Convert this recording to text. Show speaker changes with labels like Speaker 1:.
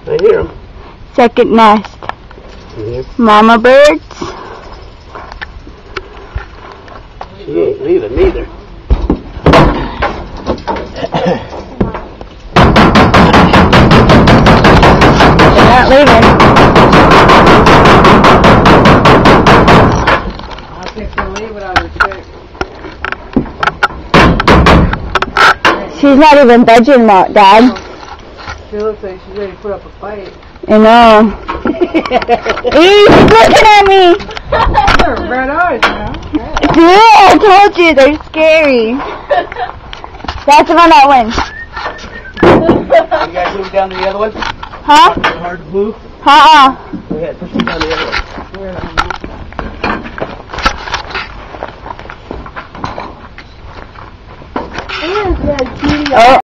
Speaker 1: I hear them.
Speaker 2: Second nest. Mama birds.
Speaker 1: She ain't leaving neither.
Speaker 2: They're not leaving.
Speaker 3: I think she'll leave it on the stick.
Speaker 2: She's not even budging, Dad.
Speaker 3: She looks like she's ready to put up a fight.
Speaker 2: I know. She's looking at me.
Speaker 3: They're red eyes, man.
Speaker 2: Yeah, I told you, they're scary. That's the one that wins.
Speaker 1: You guys move down to the other one?
Speaker 2: Huh?
Speaker 1: Hard to move?
Speaker 2: Uh-uh.
Speaker 1: Go ahead, push me down the other one.
Speaker 2: Oh.